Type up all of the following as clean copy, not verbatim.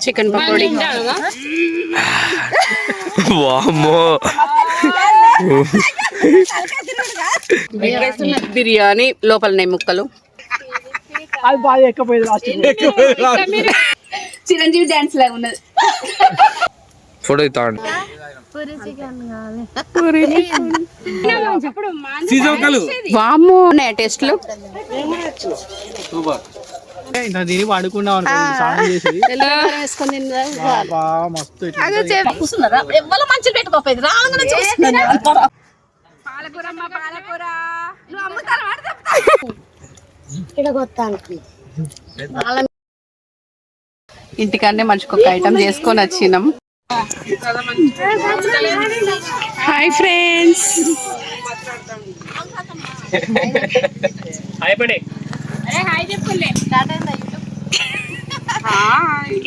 Chicken pakodi. వామ్మో బిర్యానీ లోపలనే ముక్కలు. అది బాగా ఎక్కపోయింది. చిరంజీవి డాన్స్ లాగా ఉన్నది. ఫోటో ఇస్తాడు. వామ్మో టేస్ట్లు దీన్ని వాడుకున్నాం మస్తు మంచిగా పెట్టుకోపోయింది. ఇంటికన్నే మంచిగా ఐటమ్ చేసుకొని వచ్చినాం. హాయ్ ఫ్రెండ్స్,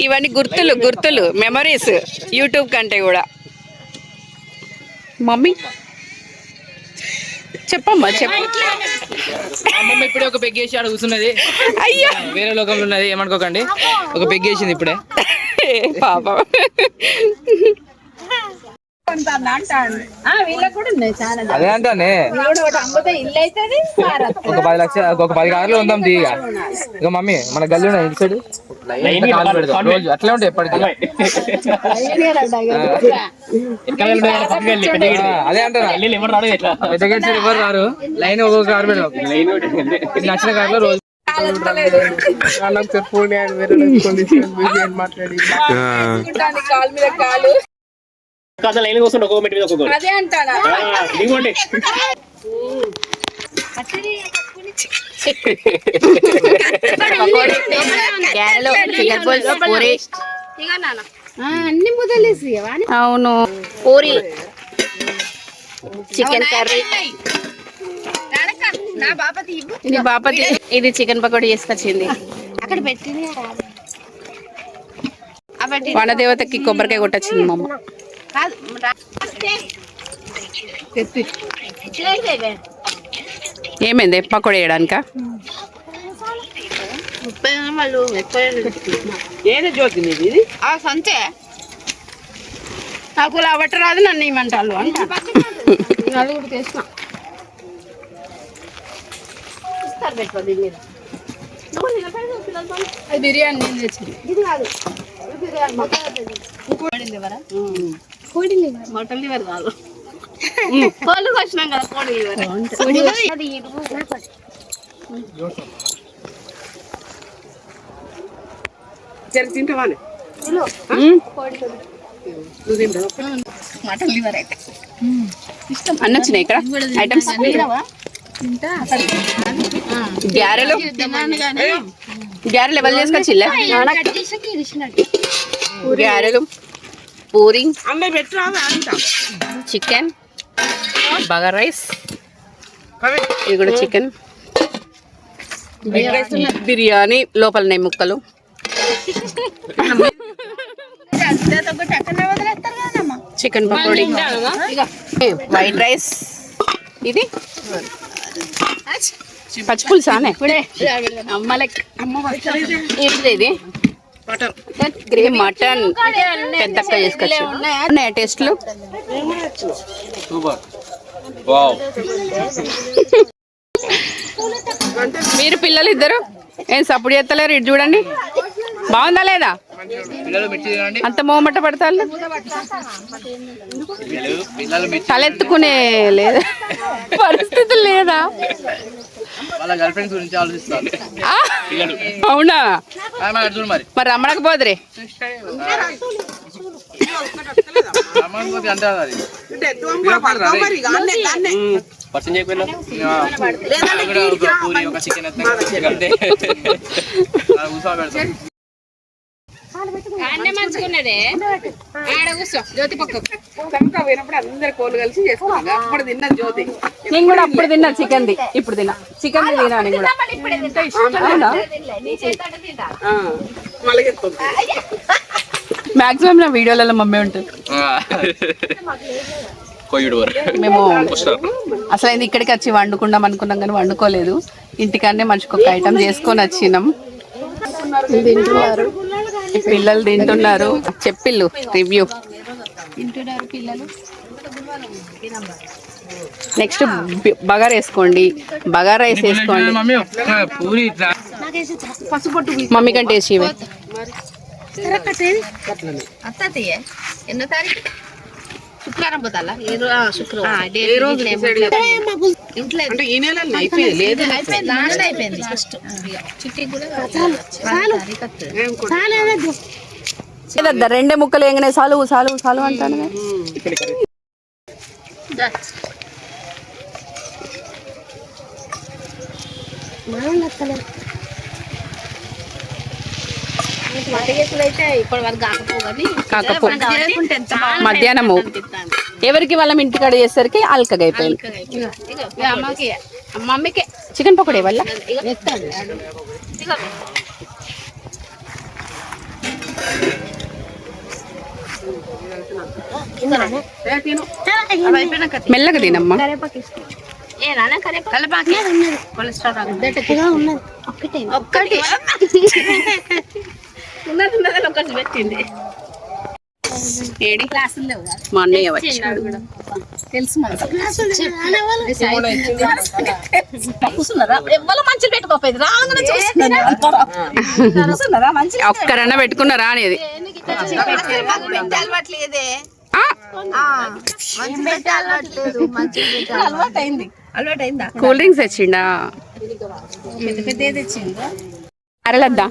ఇవన్నీ గుర్తులు మెమరీస్ యూట్యూబ్ కంటే కూడా. మమ్మీ చెప్పమ్మా అమ్మమ్మ ఇప్పుడే ఒక పెగ్గేసి ఆడ కూర్చున్నది. అయ్యా వేరే లోకంలో ఉన్నది, ఏమనుకోకండి. ఒక పెగ్గేసింది ఇప్పుడే. పాప అదే అంటానే ఒక 10 లక్షలు ఒక 10 కార్లు ఉందాం తీగ. ఇక మమ్మీ మన గల్లీ ఇటు సైడ్ రోజు అట్లే ఉంటాయి ఎప్పటికీ. అదే అంటారా పెద్ద గేట్ ఎవరు రారు, లైన్ ఒక్కొక్క కారు పెడదాం. నచ్చిన కార్లో రోజు మాట్లాడి లైన్ కోసం ఒక్కొక్క మెట్టు మీద ఒక్కొక్క. అదే అంటానా ఇదిగోండి అన్ని ముద్దలేసి. అవును, పూరి, చికెన్ కర్రీ. ఇది బాపతి. ఇది చికెన్ పకోడీ చేసుకొచ్చింది. అక్కడ పెట్టింది వనదేవతకి కొబ్బరికాయ కొట్టొచ్చింది మా అమ్మ. ఏమైంది పకోడీ వేయడానిక? ఏదే జ్యోతి ఇది సంతే నాకు లావట్ట రాదు, నన్ను ఇవ్వమంటారు అంట. నలుగురు తెసిన బిర్యానీ నేను తెచ్చింది. ఇది కాదు మటన్ లివర్ కాదు, కోళ్ళు వచ్చినాం కదా. కోడి లివర్ తింటావా? మటన్ లివర్ అయితే అన్న వచ్చినాయి ఇక్కడ ఐటమ్స్. గ్యారెలు ఎవరు చేసుకొచ్చిలే? గ్యారెలు, పూరి, చికెన్, బగారా రైస్. ఇది కూడా చికెన్ బిర్యానీ లోపలనే ముక్కలు. Chicken pakodi, white rice. ఇది పచ్చిపులుసు అనే ఇది మటన్ పెద్దక్క చేసుకొచ్చు. ఉన్నాయా టేస్ట్లు? మీరు పిల్లలు ఇద్దరు ఏం సపోర్ట్ చేస్తలేరు? ఇటు చూడండి, బాగుందా లేదా? అంత మోమట పడతారు, తలెత్తుకునే లేదా పరిస్థితులు లేదా? అవునా? మరి రమ్మడకపోదురే. అందరు కోళ్ళు కలిసి చేసుకోవాలి. అప్పుడు తిన్నా జ్యోతి, నేను కూడా అప్పుడు తిన్నా చికెన్. ఇప్పుడు తిన్నా చికెన్ తిన్నా నేను కూడా. మాక్సిమం నా వీడియోలలో మమ్మీ ఉంటుంది. మేము అసలు ఇక్కడికి వచ్చి వండుకుందాం అనుకున్నాం కానీ వండుకోలేదు. ఇంటికన్నే మంచిగా ఒక ఐటమ్ చేసుకొని వచ్చినాం. పిల్లలు తింటున్నారు. చెప్పిల్లు రివ్యూ. తింటున్నారు పిల్లలు. నెక్స్ట్ బగారా వేసుకోండి, బగారా రైస్ వేసుకోండి. మమ్మీ కంటే వేసి ఇవే. ఎన్నో తారీఖు? శుక్రవారం పోతాలా? ఇంట్లో అయిపోయింది. చిట్టి కూడా రెండే ముక్కలు ఏంగనే సాలు సాలు సాలు అంటాను. మధ్యాహ్నము ఎవరికి వాళ్ళ ఇంటికాడ చేసరికి అల్కగా అయిపోయింది. మమ్మీకి చికెన్ పకోడీ వల్ల మెల్లగా తినమ్మా. పెట్టింది మా అన్నయ్య వచ్చాడు. తెలుసు ఎవరు మంచి పెట్టుకోపోయింది ఒక్కరన్నా పెట్టుకున్నారా అనేది. Cool drinks తెచ్చిండా? అరలద్దా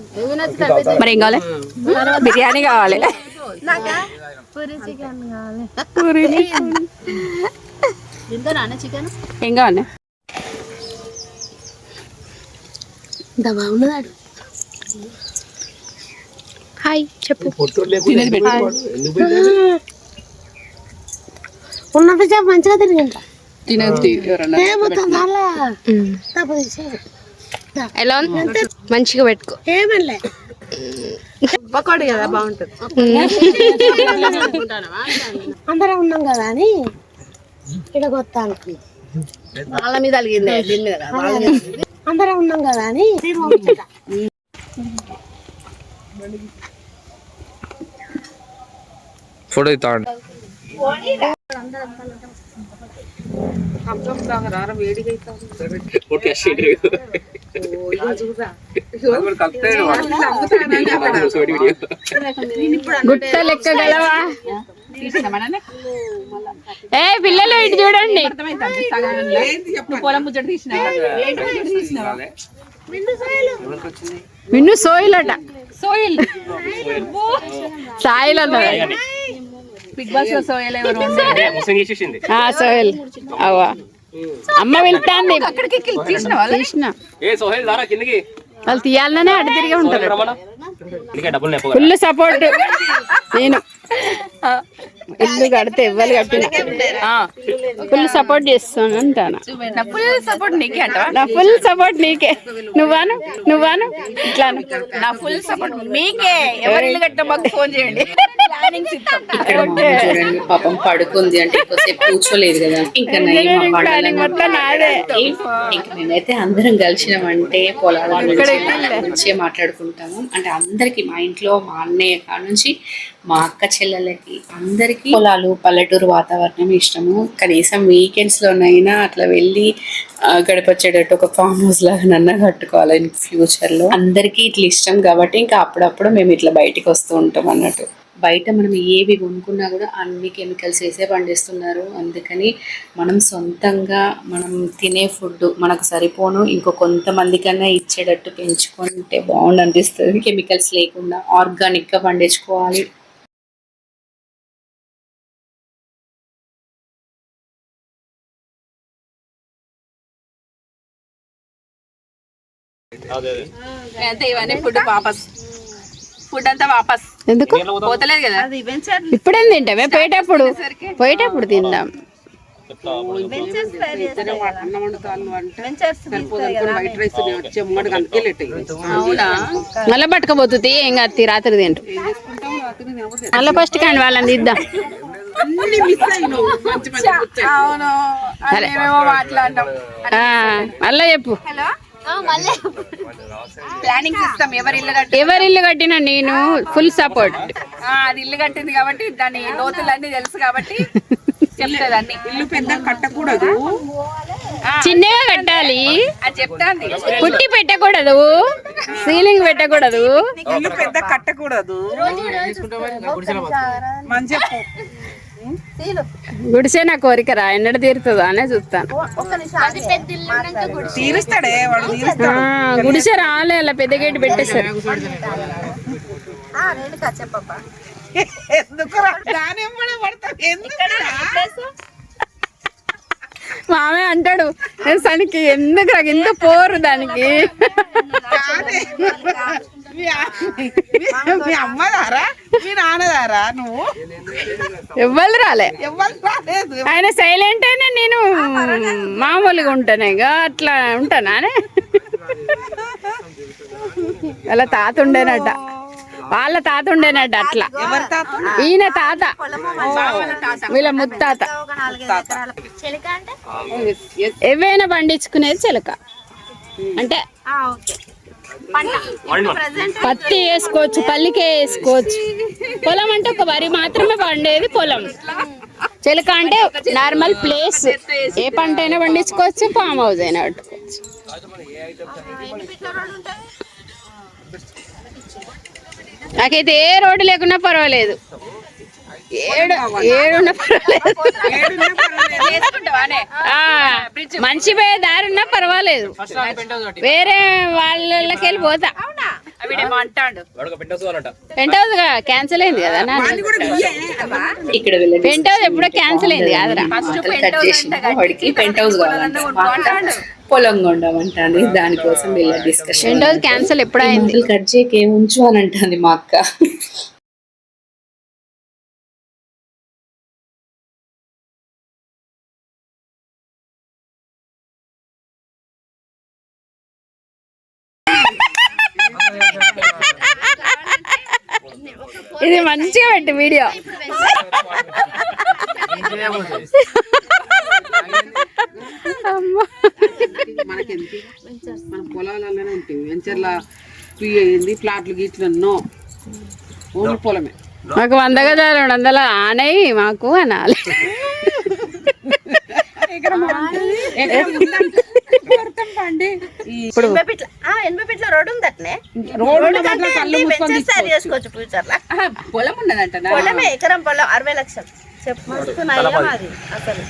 మరి ఏం కావాలి? బిర్యానీ కావాలి. ఏం కావాలి? హాయ్ చెప్పు. ఉన్నంత సేపు మంచిగా తిరిగింటా. ఎలా ఉంది? మంచిగా పెట్టుకో. ఏమనలే పకోడీ కదా బాగుంటుంది. అందరం ఉన్నాం కదా అని ఇక్కడ కొత్తానికి వాళ్ళ మీద అలిగింది. అందరం ఉన్నాం కదా అని ఫోటో ఇస్తాండి. గుట్ట లెక్క గలవా? ఏ పిల్లలు ఇటు చూడండి. విన్ను సోయిల్ అట. సోయిల్ సాయిల్ అన్న. బిగ్ బాస్ లో సోయల్ ఎవరు? సోయల్ అవా అమ్మ వెళ్తాంది. తీసిన వాళ్ళు తీయాలనే అటు తిరిగి ఉంటారు. Full support. నేను ఇల్లు కడితే ఎవ్వరు కట్టిన ఫుల్ సపోర్ట్ చేస్తాను అంటాను. నా ఫుల్ సపోర్ట్ నీకే అంట. నా ఫుల్ సపోర్ట్ నీకే. నువ్వాను ఇట్లాను. నా ఫుల్ సపోర్ట్ మీకే. ఎవరు ఇల్లు కట్ట మాకు ఫోన్ చేయండి. చూడండి పాపం పడుకుంది అంటే ఎక్కువసేపు కూర్చోలేదు కదా. ఇంకా మొత్తం నాదే. ఇంకా మేమైతే అందరం కలిసినామంటే పొలాల గురించి మాట్లాడుకుంటాము. అంటే అందరికి మా ఇంట్లో మా అన్నయ్య కాడ నుంచి మా అక్క చెల్లెలకి అందరికి పొలాలు పల్లెటూరు వాతావరణం ఇష్టము. కనీసం వీకెండ్స్ లోనైనా అట్లా వెళ్ళి గడిపొచ్చేటట్టు ఒక ఫామ్ హౌస్ లాగా నన్న కట్టుకోవాలి ఫ్యూచర్ లో. అందరికి ఇట్లా ఇష్టం కాబట్టి ఇంకా అప్పుడప్పుడు మేము ఇట్లా బయటికి వస్తూ ఉంటాం అన్నట్టు. బయట మనం ఏవి కొనుక్కున్నా కూడా అన్ని కెమికల్స్ వేసే పండిస్తున్నారు. అందుకని మనం సొంతంగా మనం తినే ఫుడ్ మనకు సరిపోను ఇంకో కొంతమంది కన్నా ఇచ్చేటట్టు పెంచుకుంటే బాగుండు అనిపిస్తుంది. కెమికల్స్ లేకుండా ఆర్గానిక్ గా పండించుకోవాలి. ఇవన్నీ ఫుడ్ వాపస్. ఫుడ్ అంతా వాపస్. ఎందుకు పోతలేదు కదా. ఇప్పుడేం తింటామే? పోయేటప్పుడు తిందాం. మళ్ళీ పట్టుకపోతుంది. ఏం కాదు రాత్రి తింటు. మళ్ళీ ఫస్ట్ కానీ వాళ్ళని ఇద్దాం. మళ్ళా చెప్పు. ప్లానింగ్ సిస్టమ్ ఎవరి ఇల్లు కట్టినా నేను ఫుల్ సపోర్ట్. అది ఇల్లు కట్టింది కాబట్టి దాని లోతులన్నీ తెలుసు కాబట్టి చెప్తుంది అన్ని. ఇల్లు పెద్ద కట్టకూడదు, చిన్నగా కట్టాలి అది చెప్తాంది. పుట్టి పెట్టకూడదు, సీలింగ్ పెట్టకూడదు, ఇల్లు పెద్ద కట్టకూడదు. మంచిగా గుడిసే నా కోరిక రా, ఎన్నడ తీరుతుందో అనే చూస్తాను. తీరుస్తాడే వాడు. గుడిసే రాలే, అలా పెద్ద గేటు పెట్టేశారు. మామే అంటాడు దానికి ఎందుకు నాకు ఎంత పోరు దానికి. మీ అమ్మదారా మీ నాన్నదారా? నువ్వు ఎవ్వరు రాలే, ఆయన సైలెంట్ అయినా నేను మామూలుగా ఉంటానే, అట్లా ఉంటానా. వాళ్ళ తాత ఉండేనట, వాళ్ళ తాత ఉండేనట అట్లా. ఈయన తాత, వీళ్ళ ముత్తాత. ఏవైనా పండించుకునేది చిలక అంటే పత్తి వేసుకోవచ్చు, పల్లికే వేసుకోవచ్చు. పొలం అంటే ఒక వరి మాత్రమే పండేది పొలం. చిలక అంటే నార్మల్ ప్లేస్, ఏ పంట అయినా పండించుకోవచ్చు, ఫామ్ హౌస్ అయినా కట్టుకోవచ్చు. నాకైతే ఏ రోడ్డు లేకున్నా పర్వాలేదు, ఏడున్నా పర్వాలేదు, మంచి పోయే దారి ఉన్నా పర్వాలేదు, వేరే వాళ్ళకి వెళ్ళి పోతా. పెంట్ హౌస్ క్యాన్సిల్ అయింది కదా, ఇక్కడ పెంట్ హౌస్ ఎప్పుడో క్యాన్సిల్ అయింది కాదురా. కట్ చేసిన వాడికి పెంట్ హౌస్ కావాలంట, పొలం కొండమంటుంది. దానికోసం వీళ్ళ డిస్కషన్. పెంట్ హౌస్ క్యాన్సిల్ ఎప్పుడైంది? కట్ చేయక ఏముంచు అని అంటుంది మా అక్క. ఇది మంచిగా పెట్టి వీడియో. మన పొలాలలోనే ఉంటుంది, వెంచర్ల ఏంది ఫ్లాట్లు గీట్లు ఎన్నో, ఓన్లీ పొలమే. మాకు 100 గజాలు 200 ఆనయి మాకు అనాలి. ఇప్పుడు 80 ఫీట్ల రోడ్డు ఉంది అట్నే, చేసుకోవచ్చు ఫ్యూచర్ లో. పొలం ఉన్నదంట, పొలమే ఎకరం పొలం 60 లక్షలు మస్తు నయం అది అసలు.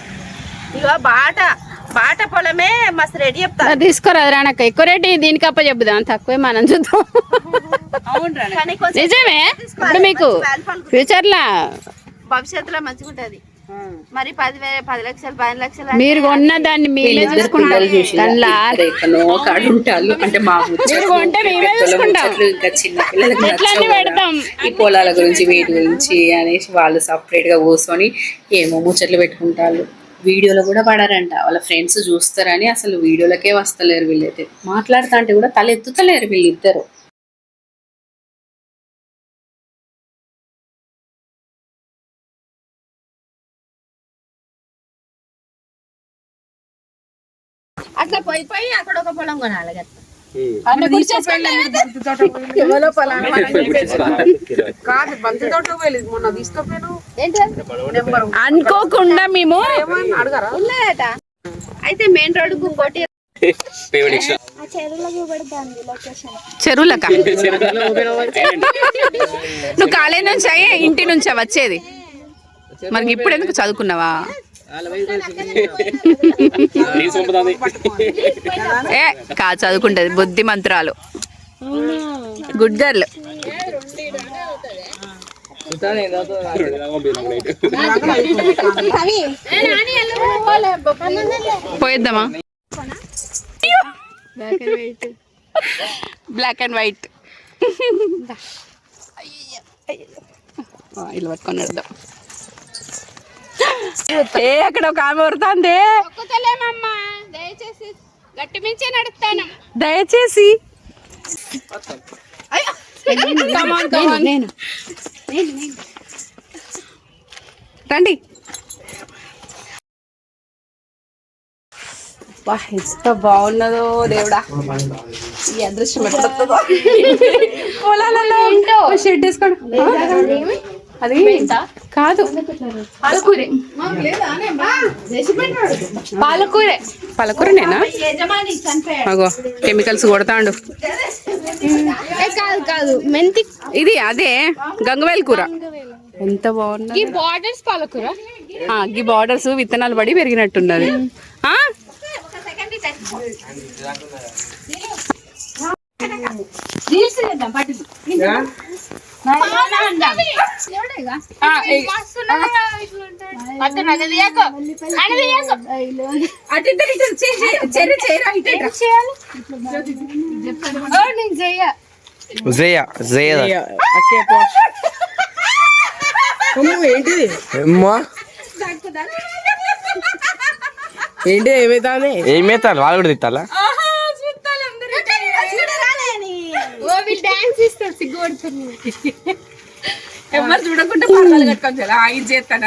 ఇక బాట పొలమే మస్తు రెడీ చెప్తారు. తీసుకోరాదు రానక్క, ఎక్కువ రేటు దీనికి అప్ప చెప్పుదాం, తక్కువే మనం చూద్దాం. నిజమే, ఇప్పుడు మీకు ఫ్యూచర్ లా భవిష్యత్తులో మంచిగా ఉంటది. మరి 10 లక్షలు 15 లక్షలు మీరు కొన్న దాన్ని మీరే చూసుకుంటారు. అంటే మా ఇంకా చిన్న పిల్లలకి పెడతాం ఈ పొలాల గురించి వీటి గురించి అనేసి వాళ్ళు సపరేట్ గా కూర్చొని ఏమో ముచ్చట్లు పెట్టుకుంటారు. వీడియోలో కూడా పడారంట, వాళ్ళ ఫ్రెండ్స్ చూస్తారని అసలు వీడియోలకే వస్తలేరు వీళ్ళైతే. మాట్లాడుతా అంటే కూడా తల ఎత్తుతలేరు వీళ్ళిద్దరు. అట్లా పోయి అక్కడ ఒక పొలం కొనాలి కదా. అనుకోకుండా మేము ఉన్నాయట. అయితే మెయిన్ రోడ్డుకు పోటీ చెరువులక నువ్వు కాలేజ్ నుంచి ఇంటి నుంచా వచ్చేది? మరి ఇప్పుడు ఎందుకు చదువుకున్నావా? ఏ కా చదువుకుంటది, బుద్ధి మంత్రాలు, గుడ్ గర్ల్. పోయిద్దామా? బ్లాక్ అండ్ వైట్ ఇల్లు పట్టుకొని వెళ్దాం. ఏ అక్కడ ఒక ఆమె వరుతుంది, దయచేసి గట్టి మించే నడుస్తాను, దయచేసి రండి. వా ఎంత బాగున్నదో దేవుడా, ఈ అదృష్టం ఎట్లొస్తుందో. పొలాలలో షెడ్ వేసుకోండి. అది కాదు, పాలకూరే. పాలకూరే, పాలకూరనేనా? అగో కెమికల్స్ కొడతాండు. కాదు కాదు మెంతి, ఇది అదే గంగవేల్ కూర. ఎంత బాగున్నది. బార్డర్స్ పాలకూర. ఈ బార్డర్స్ విత్తనాలు పడి పెరిగినట్టున్నది. ఏంటిది ఏంటి ఏమైతానే? ఏమేతారు వాళ్ళు కూడా తిట్టాలా? డాన్స్ ఇస్తారు, సిగ్గుపడుతుంది. ఎవరు చూడకుండా పర్వాలు కట్టుకొని ఇది చేస్తాను.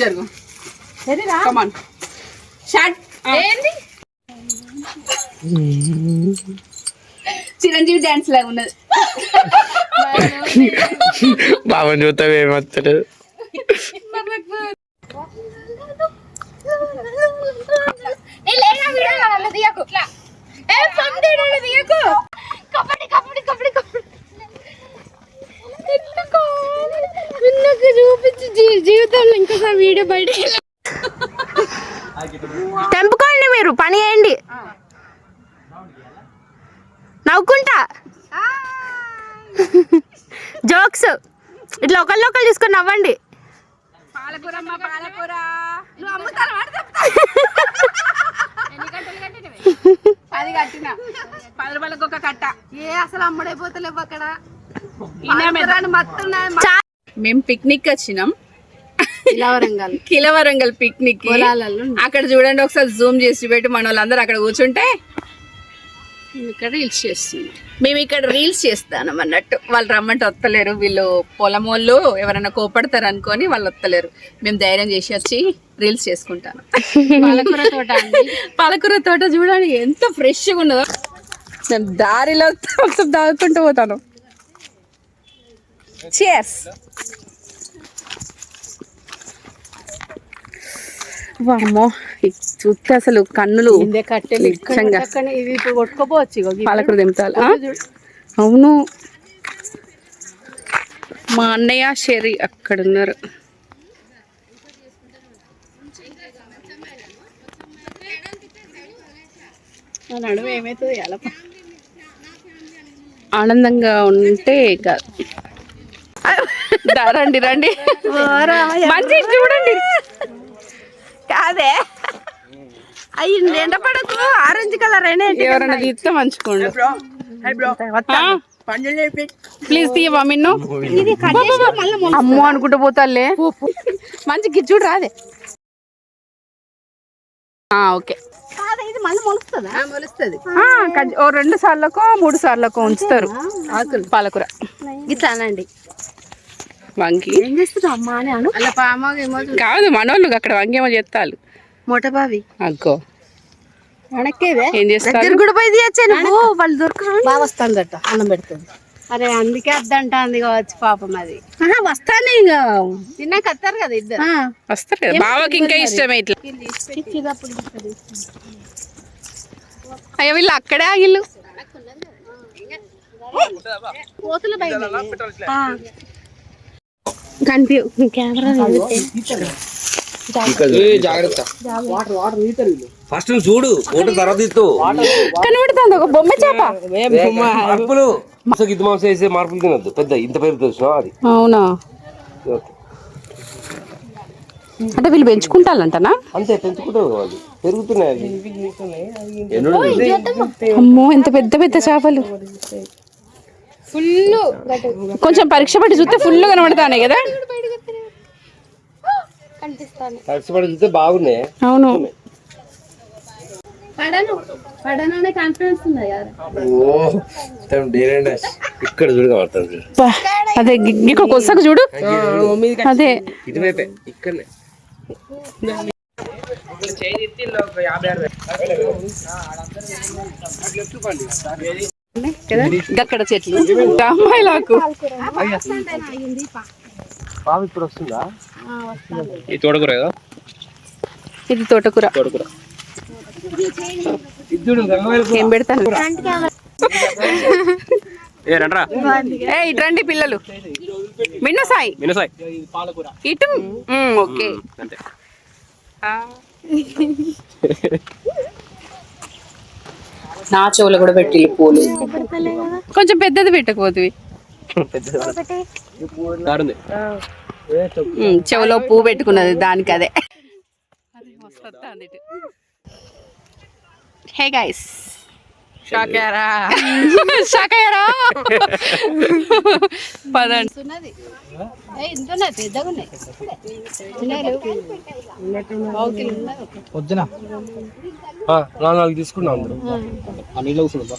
జరుగు చిరంజీవి డాన్స్ లాగా ఉన్నది. బాబుని చూస్తావు ఏమవుతాడు. చూపించి జీవితంలో ఇంకోసారి వీడియో బయట తెంపుకోండి, మీరు పని చేయండి. నవ్వుకుంటా జోక్స్ ఇట్లా ఒకళ్ళు తీసుకొని నవ్వండి. పాలకూరమ్మ పాలకూర అది కట్టిన 10 రూపాయలకు ఒక కట్ట. అసలు అమ్ముడైపోతలేవు అక్కడ. మేము పిక్నిక్ వచ్చినాం, కిలవరంగల్ పిక్నిక్. అక్కడ చూడండి ఒకసారి జూమ్ చేసి పెట్టి మన వాళ్ళందరూ అక్కడ కూర్చుంటే ఇక్కడ రీల్స్ చేస్తున్నాం. మేము ఇక్కడ రీల్స్ చేస్తాను అన్నట్టు. వాళ్ళు రమ్మంటే వస్తలేరు, వీళ్ళు పొలం వాళ్ళు ఎవరైనా కోపడతారు అనుకొని వాళ్ళు వస్తలేరు. మేము ధైర్యం చేసి వచ్చి రీల్స్ చేసుకుంటాను. పాలకూర తోట అండి, పాలకూర తోట చూడండి ఎంత ఫ్రెష్గా ఉన్నదో. నేను దారిలో దాగుకుంటూ పోతాను. Cheers. వామ్మో, చూస్తే అసలు కన్నులు కొట్టుకోపోవచ్చు. పాలకూర దింపాలి. అవును, మా అన్నయ్య షెరీ అక్కడ ఉన్నారు. నడుము ఏమైతుంది ఎలా ఆనందంగా ఉంటే కాదు. రండి రండి, మంచి చూడండి. కాదే అయ్యి ఎండపడకు, ఆరెంజ్ కలర్ అయినా ఎవరైనా తీస్తే మంచుకోండి. ప్లీజ్ తీయవా మిన్ను. అమ్మో అనుకుంటూ పోతాలే. మంచి గిజ్జుడు రాదే. ఓకే, ఇది మళ్ళీ మొలుస్తుందా? మొలుస్తుంది. 2 సార్లకో 3 సార్లకో ఉంచుతారు పాలకూర. ఇట్లానండి. వంగి ఏం చేస్తారు అమ్మా అని అను. అలా పామేమో కాదు, మనోళ్ళు అక్కడ వంగేమో చేస్తాలు. మోటబావి అగ్గో వనక్కేదే ఏం చేస్తారు? కూడా పోయి తీయచ్చాను. వాళ్ళు దొరకరు. బాగా వస్తుందట, అన్నం పెడుతుంది. అరే అందుకే అద్దంటాంది కావచ్చు పాపం. అది వస్తాను ఇక తిన్నాక వస్తారు కదా ఇద్దరు. వస్తారు కదా, బావకి ఇంకా ఇష్టమే ఇట్లా. అయ్యో వీళ్ళు అక్కడే ఆగిళ్ళు. కెమెరా జాగ్రత్త. ఫస్ట్ చూడు, ఫోటో తర్వాత ఇస్తూ కనబడుతుంది ఒక బొమ్మ చేప. మార్పులు ఇది మాంసం వేసే మార్పులు తినద్దు. పెద్ద ఇంత పెరుగు చూసినా అది. అవునా, అంటే వీళ్ళు పెంచుకుంటారంటనా? అంతే, పెంచుకుంటారు వాళ్ళు, పెరుగుతున్నాయి అవి. అమ్మో ఎంత పెద్ద పెద్ద చేపలు. ఫుల్ కొంచెం పరీక్ష పట్టి చూస్తే ఫుల్ కనబడతానే కదా. పరీక్ష చూస్తే బాగున్నాయి. అవును, పడననే కాన్ఫిడెన్స్ ఉంది కదా. ఇక్కడ చూడు కనబడుతుంది. అదే ఇక్కడికి వస్తాక చూడు. అదే ఇటువైపే, ఇక్కడనే కదా అక్కడ చెట్లు అమ్మాయిలకు పాము ఇప్పుడు వస్తుందా? ఈ తోటకూర కదా, ఇది తోటకూర. ఏం పెడతాను ఇట్రండి పిల్లలు. మిన్నసాయి ఇటు ఓకే. నా చెవులు కూడా పెట్టి పూలు. కొంచెం పెద్దది పెట్టకపోతుంది. చెవులో పువ్వు పెట్టుకున్నది దానికి అదే. హే గైస్ షాకారా పదండి. పొద్దున 4 తీసుకున్నాం అందరూ. నీళ్ళు కూర్చుందా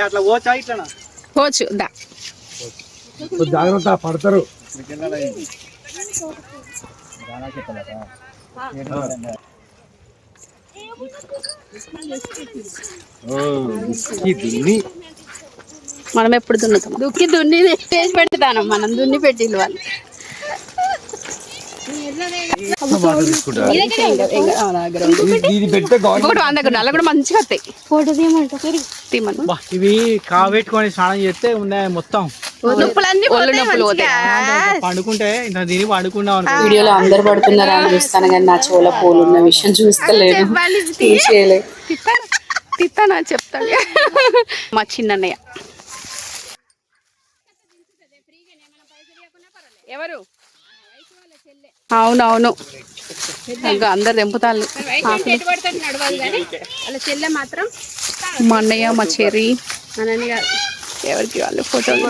అట్లా పోచా ఇట్లా పోవచ్చు దా. జాగ్రత్త పడతారు. మనం ఎప్పుడు దున్నుతాం? దున్ని స్టేజ్ పెడతాను. మనం దున్ని పెట్టింది వాళ్ళు. నల్ల కూడా మంచిగా వస్తాయి. ఇవి కావెట్టుకొని స్నానం చేస్తే ఉన్నాయి మొత్తం నొప్పులు పండుకుంటే ఇంత తిని పండుకున్నాం. వీడియోలో అందరు పడుతున్నారా అని చూస్తాను కానీ నా చెవుల పూలు ఉన్న విషయం చూస్తలేదు, తీసేయలేదు. తిత్తానా చెప్తాను. మా చిన్నయ్య ఎవరు? అవునవును ఇంకా అందరు తెంపుతాళ్ళు. మా అన్నయ్య మా చెర్రీ ఎవరికి వాళ్ళు ఫోటోలు.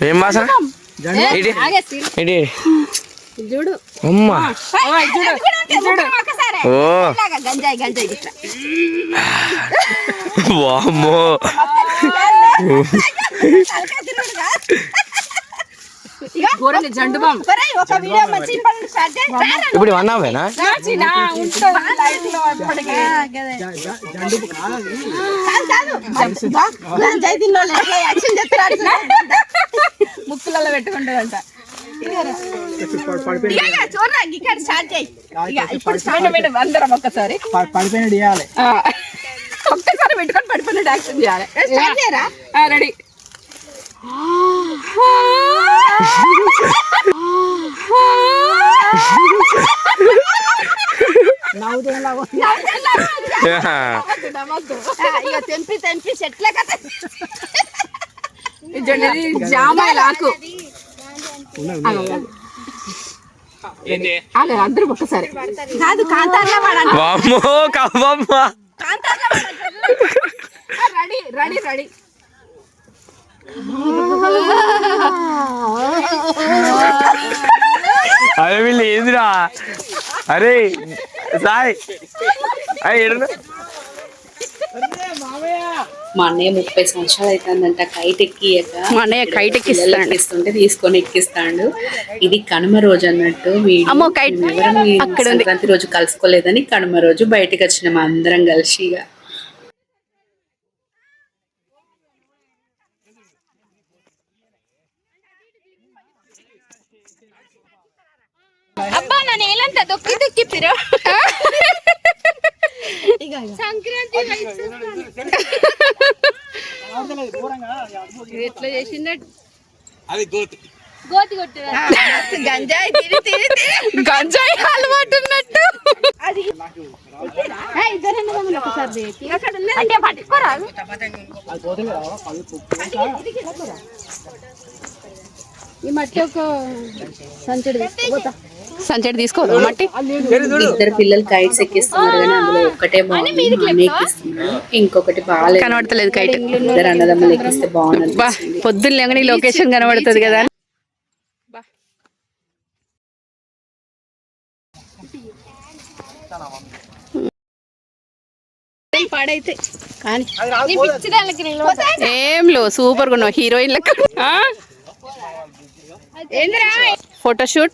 ఏం భాష చూడు అమ్మా. ఓ వామ్మో. జండు బామ్ ఇప్పుడు అన్నావేనా? ముక్కులలో పెట్టుకుంటారంట. అందరం ఒక్కసారి పడిపోయినట్టు చేయాలి. ఒక్కసారి పెట్టుకొని పడిపోయినట్టు యాక్షన్ చేయాలి. రెడీ. తెంపి తెంపి చెట్లే కదా జామాకు అందరూ ఒక్కసారి కాదు కాంతార్లో రెడీ రెడీ రెడీ. అరే వీళ్ళు ఏందిరా? అరే సాయ్ మా అన్నయ్య 30 సంవత్సరాలు అవుతుందంట కైట్ ఎక్కియక. మా అన్నయ్య కైట్ ఎక్కిస్తుంటే తీసుకొని ఎక్కిస్తాడు. ఇది కనుమ రోజు అన్నట్టు. సంక్రాంతి రోజు కలుసుకోలేదని కనుమ రోజు బయటకు వచ్చినాం అందరం కలిసి. ఇక అబ్బా నా నేలంతా దొక్కి దొక్కి పిరో సంక్రాంతి ఎట్లా చేసిండ గోతి కొట్టారు. గంజాయి తిని తిని గంజాయి అలవాటు ఉన్నట్టు. అంటే పట్టుకోరాదు. ఈ మట్టి ఒక సంచడి తీసుకోదు మట్టి. ఇద్దరు పిల్లలు కైట్స్ ఎక్కిస్తున్నారు కానీ అందులో ఒక్కటే బాగుంది, ఎక్కిస్తున్నారు. ఇంకొకటి బాగాలేదు, కనబడతలేదు కైట్. ఇద్దరు అన్నదమ్ములు ఎక్కిస్తే బాగుంది. పొద్దున్న లేని లొకేషన్ కనబడుతుంది కదా. పాడైతే ఏం లో సూపర్ గా ఉన్నావు హీరోయిన్ లెక్క ఫోటోషూట్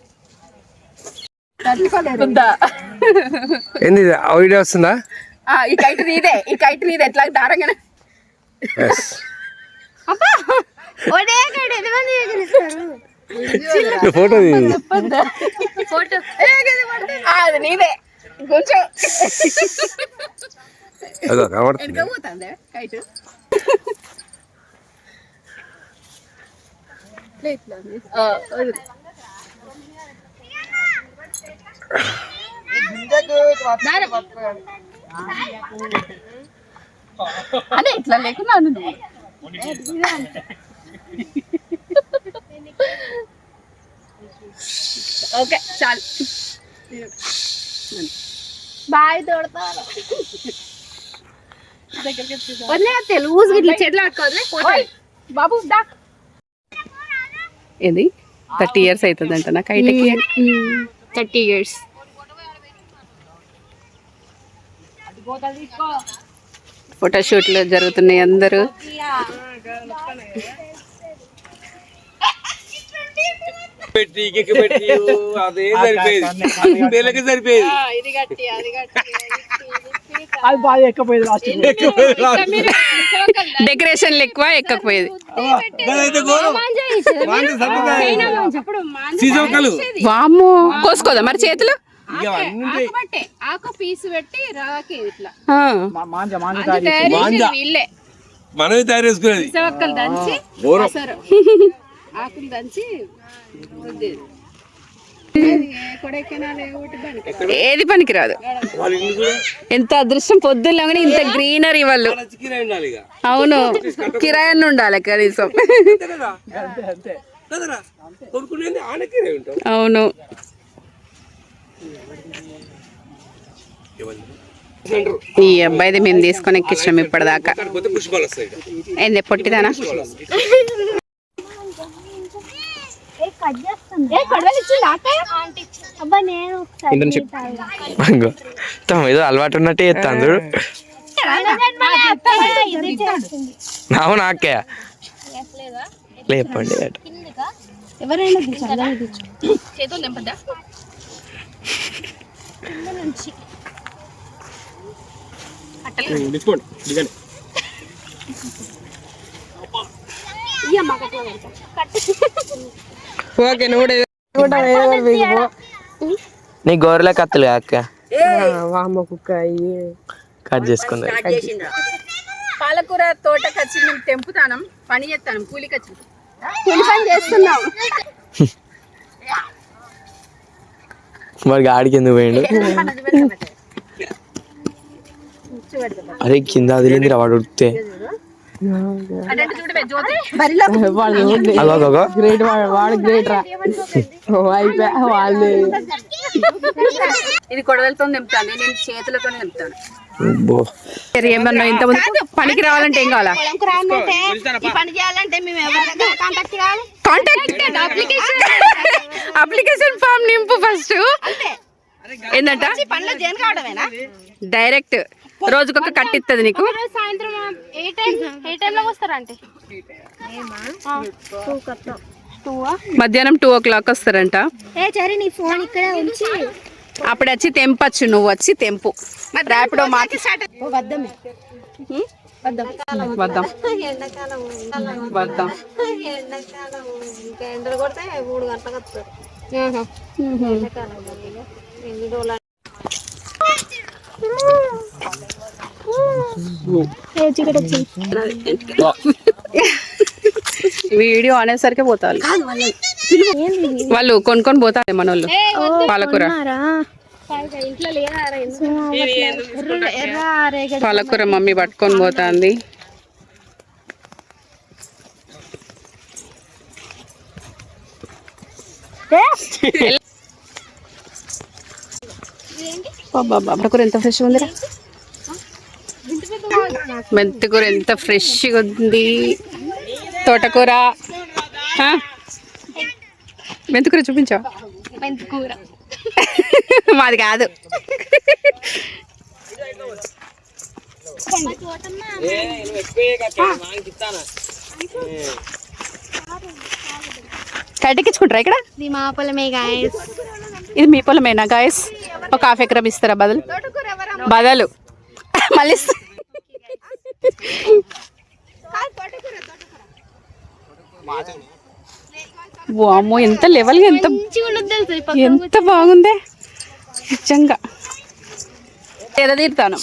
ఏంది వీడియో వస్తుందా? ఈ కైట్ నీదే ఎట్లా దారంగానే ఫోటో అది నీదే కొంచెం అదో కనబడుతుంది. పోతుంది కైట్ అదే ఇట్లా లేకున్నా నువ్వు ఓకే చాలు బాయ్ తోడతాను వదిలే లూజ్ ఇట్లా చేతిలో పట్టుకోవద్దు బాబు దా ఇది 30 years అవుతుందంట నా కైట్కి 30 years ఫోటోషూట్లు జరుగుతున్నాయి అందరూ అదే సరిపోయేది అది బాగా ఎక్కపోయేది లాస్ట్ డెకరేషన్లు ఎక్కువ ఎక్కకపోయేది వామ్మో కోసుకోదా మరి చేతులు ఆకు పీసు పెట్టి రాకి ఇట్లా మాంజ వీళ్ళే మనమే తయారు చేసుకునేది. ఒక్కలు దంచి ఆకులు దంచి ఏది పనికిరాదు. ఎంత అదృష్టం పొద్దున్నగానే ఇంత గ్రీనరీ వాళ్ళు. అవును కిరాయన్న ఉండాలి కనీసం. అవును ఈ అబ్బాయిది మేము తీసుకొని ఎక్కించినాం ఇప్పటిదాకా. ఏంది పొట్టిదానా? ఏదో అలవాటు ఉన్నట్టే చేస్తాను. అవును అక్కయ్య లేపండి నీ గోరల కత్తులు అక్క కట్ చేసుకుంది. పాలకూర తోటకి వచ్చి మేము తెంపుతాను, పని చేస్తాను, కూలికి వచ్చి కూలి పని చేస్తున్నాం. మరి ఆడికి ఎందుకు పోయిండు? అదే కింద అదిలింది వాడు ఉడితే గ్రేట్ వాడు గ్రేట్ రా. ఇది కొడవలతో నింపుతాను, నేను చేతులతో నింపుతాను. ఏమన్నా ఇంతమంది పనికి రావాలంటే ఏం కావాలా? అప్లికేషన్ ఫామ్ నింపు ఫస్ట్. ఏంటంట డైరెక్ట్ రోజుకొక కట్టిస్తుంది నీకు. సాయంత్రం ఏ టైంలో వస్తారంటే మధ్యాహ్నం 2 o'clock వస్తారంట. అప్పుడు వచ్చి తెంపచ్చు, నువ్వు వచ్చి తెంపు. ర్యాపిడో మాకి వద్దాం ఎండలు కొడితే 3 గంటలకు వస్తారు. వీడియో అనేసరికి పోతారు వాళ్ళు, కొనుక్కొని పోతారు మన వాళ్ళు. పాలకూర పాలకూర మమ్మీ పట్టుకొని పోతాంది. పాలకూర ఎంత ఫ్రెష్గా ఉందిరా, మెంతికూర ఎంత ఫ్రెష్గా ఉంది. తోటకూర మెంతికూర చూపించావా? మెంతికూర మాది కాదు. కట్టెక్కించుకుంటారా ఇక్కడ? ఇది మా పొలమే గాయస్. ఇది మీ పొలమేనా గాయస్? ఒక హాఫ్ ఎకరం ఇస్తారా బదులు? మళ్ళీ అమ్మో ఎంత లెవెల్గా ఎంత బాగుంది నిజంగా. ఎదదీరుతాను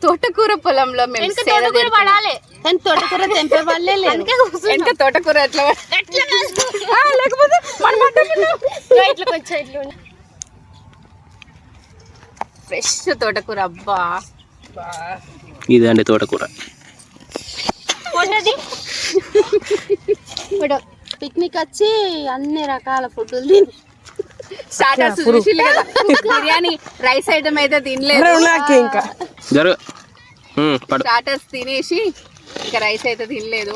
తోటకూర పొలంలో మేము తోటకూర పడాలి కానీ తోటకూర తెంపే వాళ్ళే లేదు. ఎంత తోటకూర ఎట్లా లేకపోతే ఇట్లా కొంచెం ఇట్లా ఫ్రెష్ తోటకూర. అబ్బా ఇదండి తోటకూర. ఇప్పుడు పిక్నిక్ వచ్చి అన్ని రకాల ఫుడ్లు తిని స్టార్టర్స్ చూసిల్లు కదా. బిర్యానీ రైస్ ఐటమ్ అయితే తినలేదు, ఇంకా స్టార్టర్స్ తినేసి ఇంకా రైస్ అయితే తినలేదు.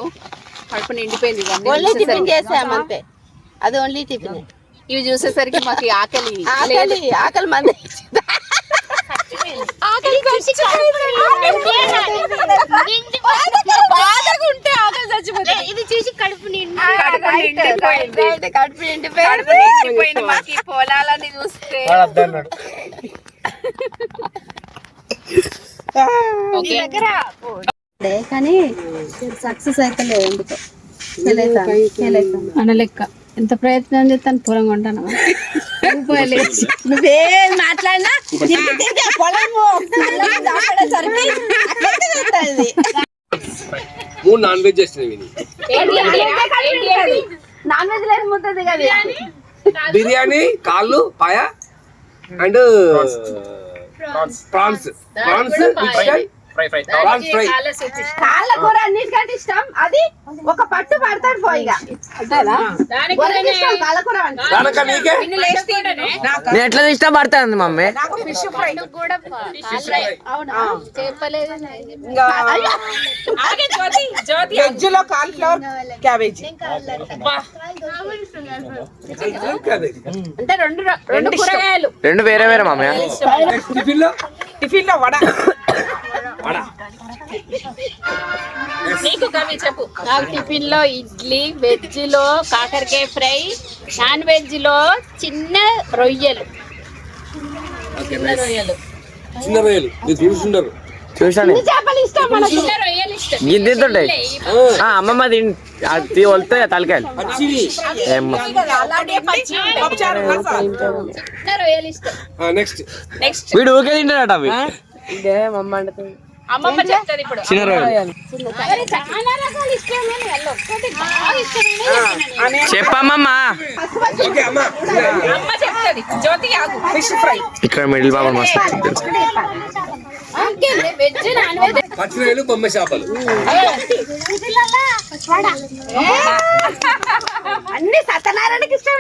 కడుపు నిండిపోయింది. ఓన్లీ టిఫిన్ చేసాం అంతే, అది ఓన్లీ టిఫిన్. ఇవి చూసేసరికి మాకు ఆకలి ఆకలి మంది ఇది చూసి కడుపు కడుపు నిండిపోయింది మాకు ఈ పొలాలని చూస్తే. కానీ సక్సెస్ అయితే లేదు. ఎందుకో అన్న లెక్క ఎంత ప్రయత్నం చేస్తాను పొలం కొంటాను. నువ్వేం మాట్లాడినా పొలము మూడు నాన్ వెజ్ చేసినవి. నాన్ వెజ్ లేదు ముద్దది కదా. బిర్యానీ, కాళ్ళు, పాయ అండ్ ప్రాన్స్ కాళ్ళ కూర అన్నిటికంటే ఇష్టం. అది ఒక పట్టు పడతాడు పోయిగా కాళ్ళ కూర నేను ఎట్లా ఇష్టపడతాను మమ్మీ. వెజ్ లో కాలీఫ్లవర్, క్యాబేజీ. అంటే రెండు కూరగాయలు, రెండు వేరే వేరే మమ్మీ. టిఫిన్ లో వడ. నీకు కవి చెప్పు. నాకు టిఫిన్ లో ఇడ్లీ, వెజ్ లో కాకరకాయ ఫ్రై, నాన్ వెజ్ లో చిన్న రొయ్యలు. చిన్న రొయ్యలు మీరు చూస్తుంటారు. చూసాను చిన్న రొయ్యలు ఇష్టం. గిద్దితుంటాయి అమ్మమ్మ అది వస్తాయి తలకాయలు. చిన్న రొయ్యలు ఇష్టం. నెక్స్ట్ వీడు ఊకే తింటాడట అవి. అమ్మమ్మ చెప్తారు ఇప్పుడు. చిన్న రొయ్యలు చాలా రకాలు ఇష్టం. చెప్పమ్మమ్మా. అమ్మ చెప్తుంది. జ్యోతి ఆగు. Fish fry. ఇక్కడ మిడిల్ బాబు మస్తు వెజ్, నాన్ వెజ్. పచ్చిరొయ్యలు, బొమ్మ చేపలు. అన్ని సత్యనారాయణకి ఇష్టం.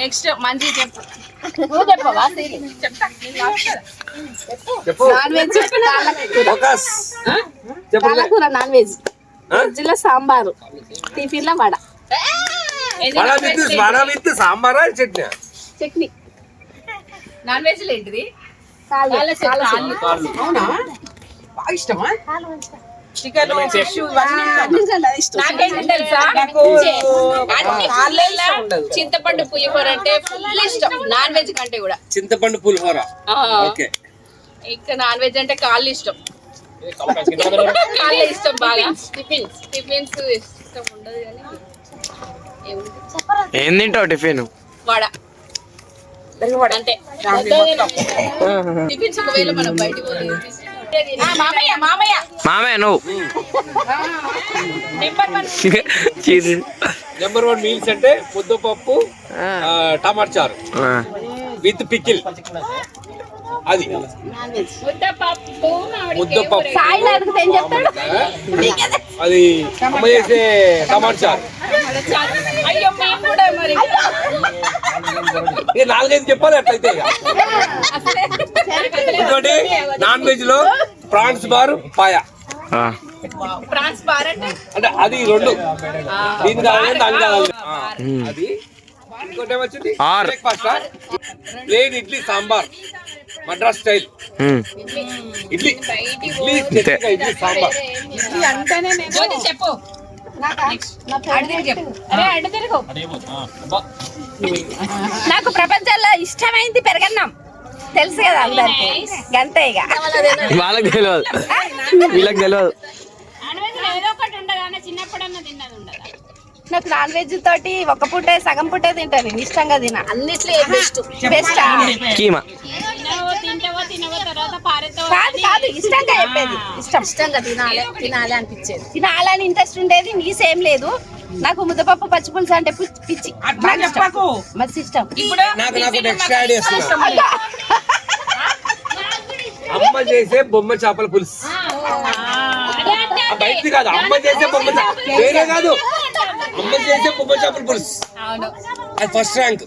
నెక్స్ట్ మంచి చెప్పు. నువ్వు చెప్పవా? చెప్తా. Non veg focus. పాలకూర, నాన్ వెజ్, వెజ్ లో సాంబారు, టిఫిన్ లో వడ, వడ విత్ సాంబారా చట్నీ. చట్నీ. నాన్ వెజ్ లో ఏంటిది? బాగా ఇష్టమా? చికెన్, ఫిష్ నాకేంటి తెలుసా? నాకు అన్ని కాళ్ళే ఉండదు. చింతపండు పులిహోర అంటే ఫుల్ ఇష్టం. నాన్ వెజ్ కంటే కూడా. చింతపండు పులిహోర. ఓకే. ఇంకా నాన్ వెజ్ అంటే కాళ్ళు ఇష్టం. కాళ్ళే ఇష్టం బాగా. టిఫిన్స్ ఇష్టం ఉండదు కానీ ఏం తింటావు టిఫిన్? వడ అంటే టిఫిన్స్ ఒకవేళ మనం బయటికి పోతే మామయ్య మామయ్య నువ్వు నెంబర్ 1 మీల్స్ అంటే ముద్దపప్పు, టమాటా చారు విత్ పికిల్. అది ముద్దపప్పు. ముద్దపప్పు సాయిలు అడిగితే ఏం చెప్తాడు? అది అమ్మ చేసే టమాటా చారు. అయ్యో మేము కూడా మరి 4-5 చెప్పాలి అట్లయితే. ఇంకోటి నాన్ వెజ్ లో ప్రాన్స్ బార్, పాయ. అంటే అది రెండు దీని కావాలి దాని కావాలి అది ఇంకోటి ఏమొచ్చింది breakfast plain idli sambar Madras style idli idli chutney idli sambar నాకు ప్రపంచంలో ఇష్టమైంది పెరగన్నం తెలుసు కదా అందరికి గంతే ఇక వాళ్ళకి తెలియదు వీళ్ళకి తెలియదు. నాకు నాన్ వెజ్ తోటి ఒక పూటే సగం పూటే తింటాను నేను ఇష్టంగా తిన అన్నిట్లో బెస్ట్ బెస్ట్ కీమా కాదు కాదు ఇష్టంగా చెప్పేది ఇష్టంగా తినాలి తినాలి అనిపించేది తినాలని ఇంట్రెస్ట్ ఉండేది నీ సేమ్ లేదు నాకు ముద్దపప్పు పచ్చి పులుసు అంటే పిచ్చి మస్తు ఇష్టం నాకు ఎక్స్ట్రా యాడ్ చేస్తున్నా అమ్మ చేసే బొమ్మ చేపల పులుసు బయటిది కాదు అమ్మ చేసే బొమ్మ వేరే కాదు అమ్మ చేసే బొమ్మ చేపల పులుసు అది ఫస్ట్ ర్యాంక్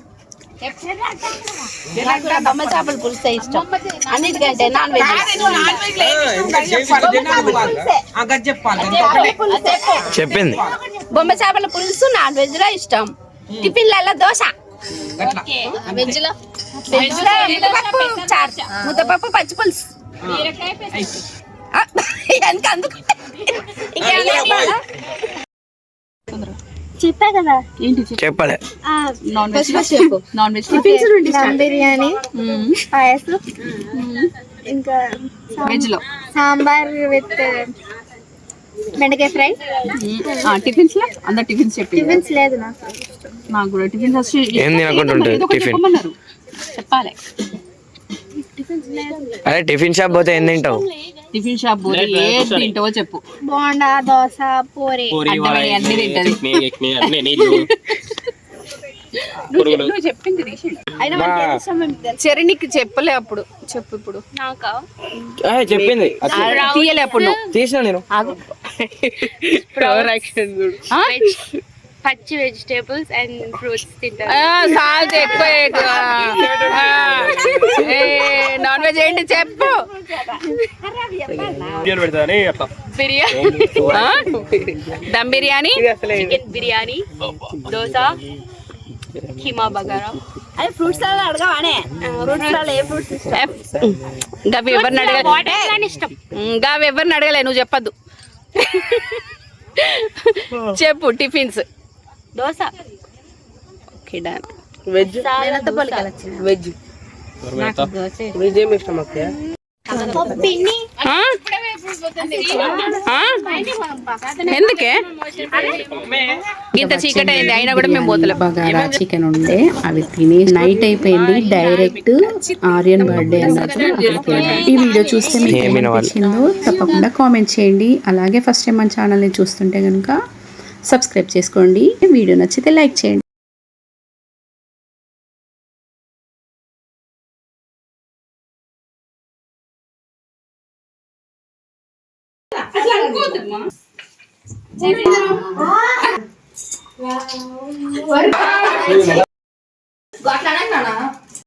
బొమ్మ చేపల పులుసు ఇష్టం అన్నిటికంటే నాన్ వెజ్ చెప్పింది. బొమ్మ చేపల పులుసు నాన్ వెజ్ లో ఇష్టం టిఫిన్లలో దోశ వెజ్ లో ముద్దపప్పు పచ్చి పులుసు అందుకు చెప్పా కదా చెప్పలే. నాన్ వెజ్ దమ్ బిర్యానీ పాయసం ఇంకా వెజ్ లో సాంబార్ విత్ బెండకాయ ఫ్రై. టిఫిన్స్ లో అందరు టిఫిన్స్ చెప్పి టిఫిన్స్ లేదు నాకు కూడా టిఫిన్స్ వచ్చి ఏం తినకుండా ఉంటుంది టిఫిన్. చెప్పమన్నారు చెప్పాలి. అదే టిఫిన్ షాప్ పోతే ఏం తింటావు? టిఫిన్ షాప్ పోతే ఏది తింటావో చెప్పు. బోండా దోశ పూరి అడ్డమని అన్ని తింటది. నువ్వు చెప్పింది చరణికి చెప్పలే అప్పుడు చెప్పు ఇప్పుడు నాకా చెప్పింది తీయలే అప్పుడు నువ్వు తీసిన నేను. పచ్చి వెజిటేబుల్స్ అండ్ ఫ్రూట్స్ తింటారు. సాల్ట్ ఎక్కువ నాన్ వెజ్ ఏంటి చెప్పు. బిర్యానీ దమ్ బిర్యానీ చికెన్ బిర్యానీ దోశ కీమా బగారా. అదే ఫ్రూట్స్ అడగవానే ఫ్రూట్స్ ఏ ఫ్రూట్స్ గవి ఎవరిని అడగలే ఇష్టం. గవి ఎవరిని అడగలే నువ్వు చెప్పద్దు. చెప్పు tiffins. Dosa okay done. Veg veg veg ఏమి ఇష్టం అక్క పిన్ని ఎందుకే ఇంత చీకటి అయింది అయినా కూడా మేము పోతలే. బగారా చికెన్ ఉండే అవి తిని నైట్ అయిపోయింది. డైరెక్ట్ ఆర్యన్ బర్త్డే అన్నట్టు అక్కడికి వెళ్ళాం. ఈ వీడియో చూస్తే మీకు ఏమనిపించిందో తప్పకుండా కామెంట్ చేయండి. అలాగే ఫస్ట్ టైం మన ఛానల్ని చూస్తుంటే కనుక సబ్స్క్రైబ్ చేసుకోండి. వీడియో నచ్చితే లైక్ చేయండి.